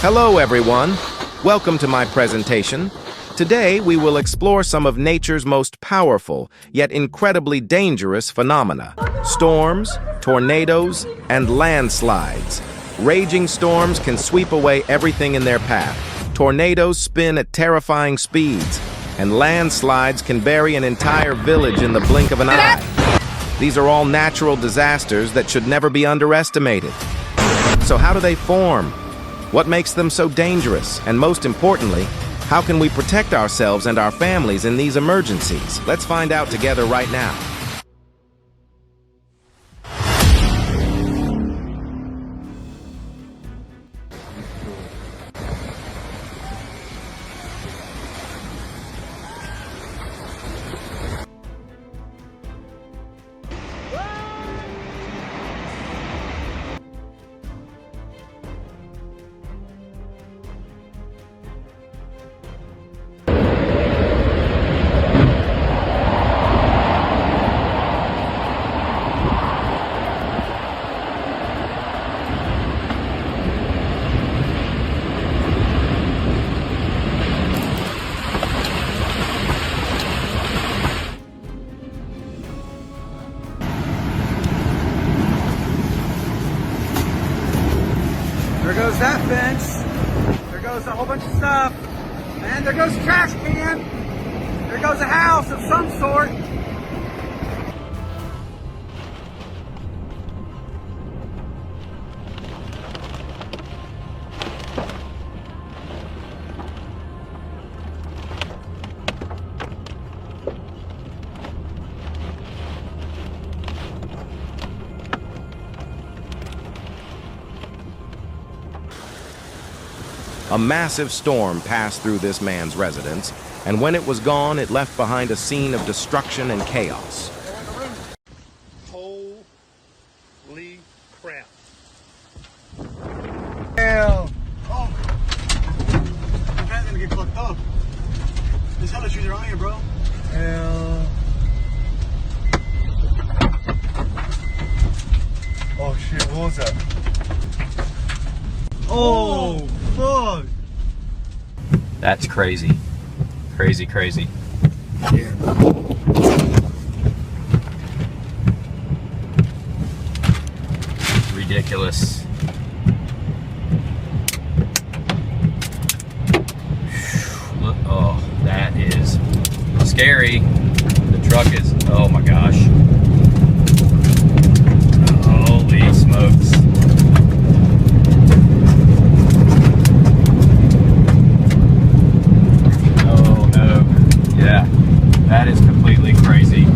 Hello, everyone. Welcome to my presentation. Today, we will explore some of nature's most powerful, yet incredibly dangerous phenomena. Storms, tornadoes, and landslides. Raging storms can sweep away everything in their path. Tornadoes spin at terrifying speeds, and landslides can bury an entire village in the blink of an eye. These are all natural disasters that should never be underestimated. So how do they form? What makes them so dangerous? And most importantly, how can we protect ourselves and our families in these emergencies? Let's find out together right now. There goes that fence. There goes a whole bunch of stuff. And there goes a trash can. There goes a house of some sort. A massive storm passed through this man's residence, and when it was gone, it left behind a scene of destruction and chaos. Holy crap. Hell. Oh. That's gonna get fucked up. There's hella trees around here, bro. Hell. Oh shit, what was that? Oh, fuck. That's crazy. Crazy, crazy. Yeah. Ridiculous. Look, oh, that is scary. The truck is, oh my gosh. Holy smokes. Yeah, that is completely crazy.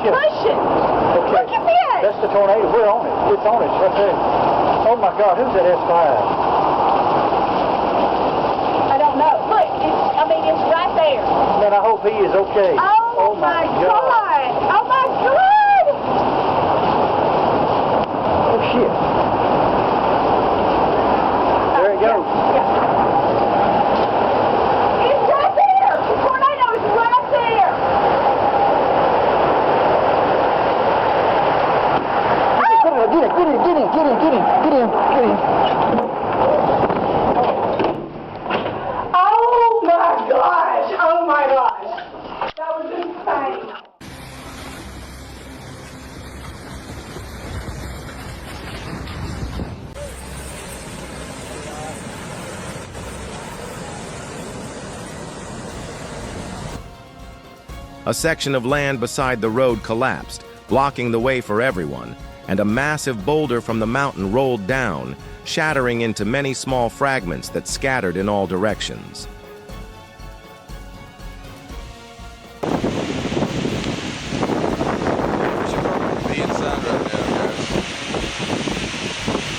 Push it! Okay. Look at this! That's the tornado. We're on it. It's on it right there. Oh my God, who's that S5? I don't know. Look, it's right there. Man, I hope he is okay. Oh my God! Oh my God! Oh shit. There it goes. Yeah. It's right there! The tornado is right there! Get him. Oh my gosh! Oh my gosh! That was insane! A section of land beside the road collapsed, blocking the way for everyone, and a massive boulder from the mountain rolled down, shattering into many small fragments that scattered in all directions. Be inside right now, guys.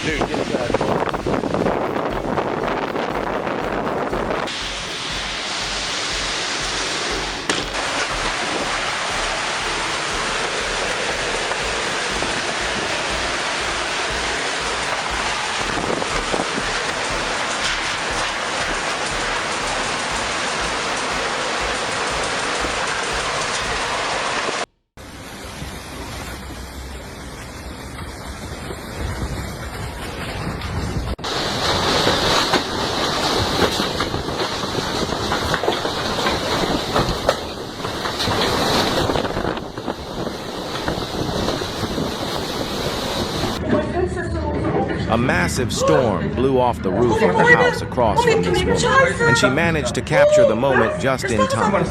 Dude, get inside. A massive storm blew off the roof of the house across from this woman, and she managed to capture the moment just in time.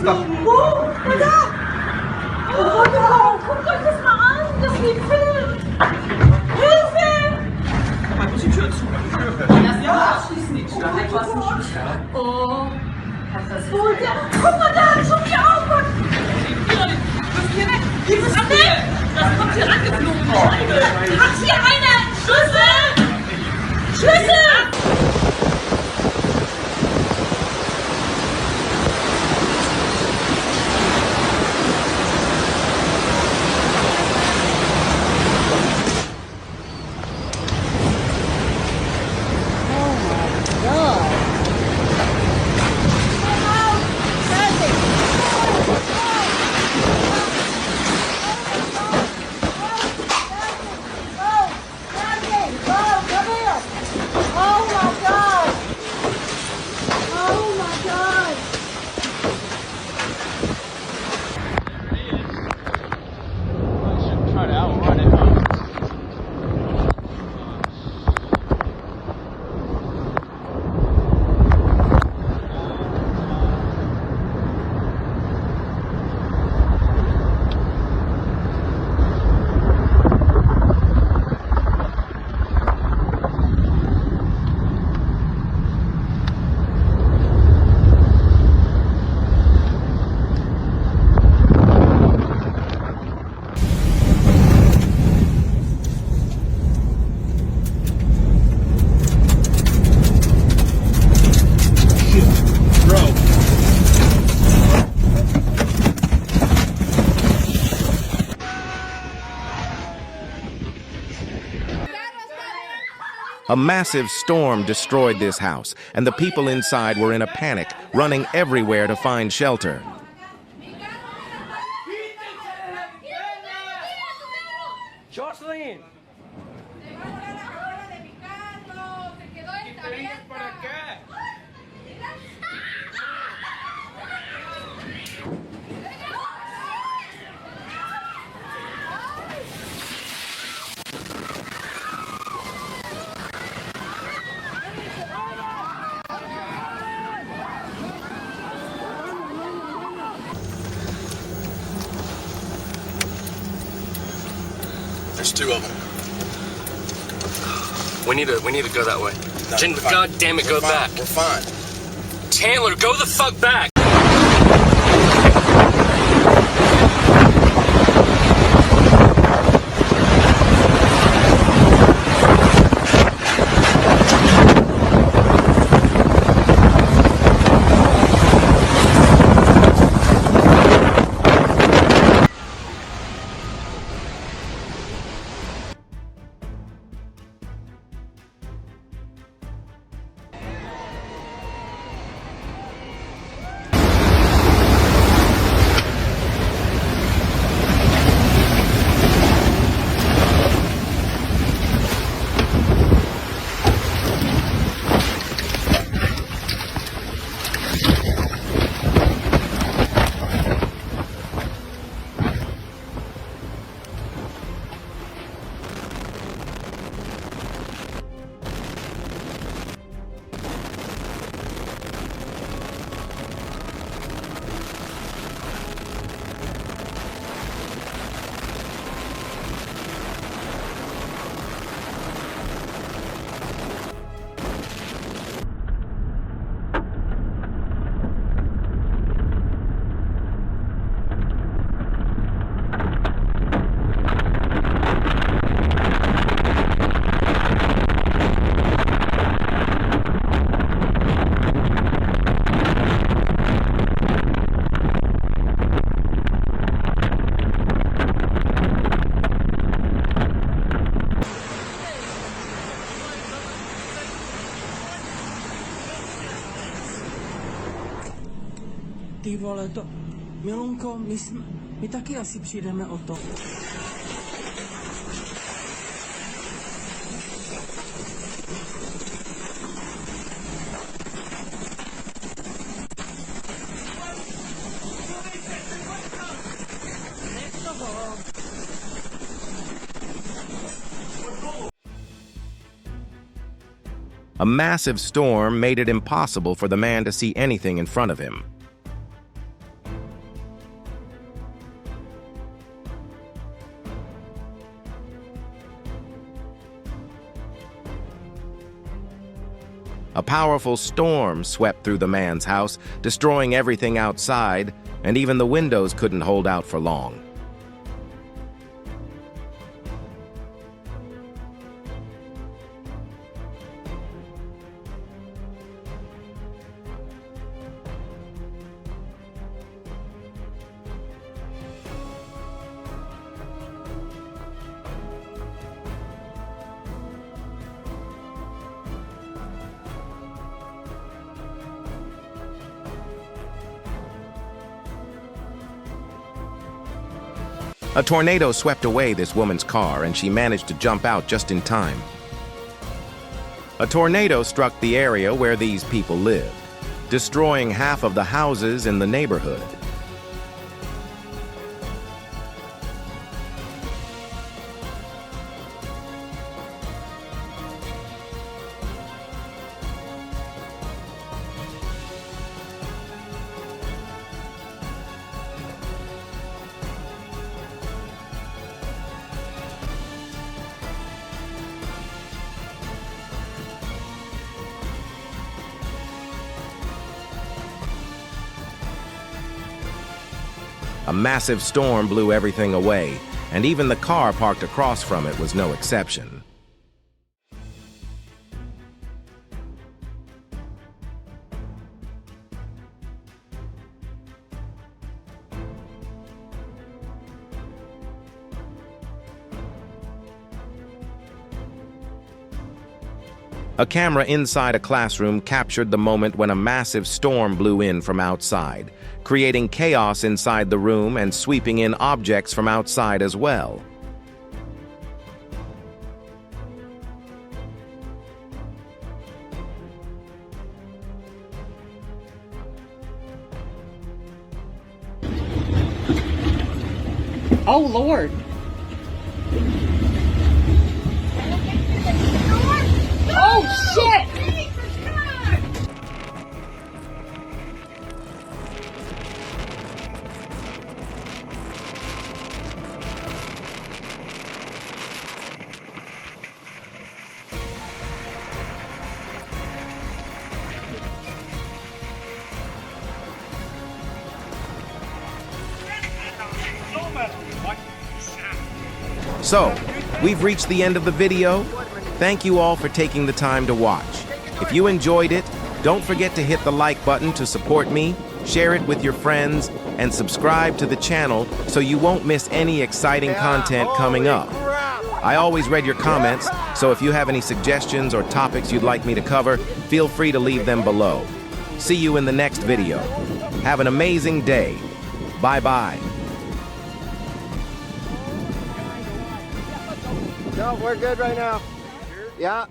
A massive storm destroyed this house, and the people inside were in a panic, running everywhere to find shelter. Jocelyn! There's two of them. We need to go that way. No, God damn it, go back. We're fine. Chandler, go the fuck back! Ty vole, to... Milunko, my taky asi přijdeme o to. A massive storm made it impossible for the man to see anything in front of him. A powerful storm swept through the man's house, destroying everything outside, and even the windows couldn't hold out for long. A tornado swept away this woman's car, and she managed to jump out just in time. A tornado struck the area where these people lived, destroying half of the houses in the neighborhood. A massive storm blew everything away, and even the car parked across from it was no exception. A camera inside a classroom captured the moment when a massive storm blew in from outside, creating chaos inside the room and sweeping in objects from outside as well. Oh, Lord. Oh, shit! So, we've reached the end of the video. Thank you all for taking the time to watch. If you enjoyed it, don't forget to hit the like button to support me, share it with your friends, and subscribe to the channel so you won't miss any exciting content coming up. I always read your comments, so if you have any suggestions or topics you'd like me to cover, feel free to leave them below. See you in the next video. Have an amazing day. Bye-bye. No, we're good right now. Yeah.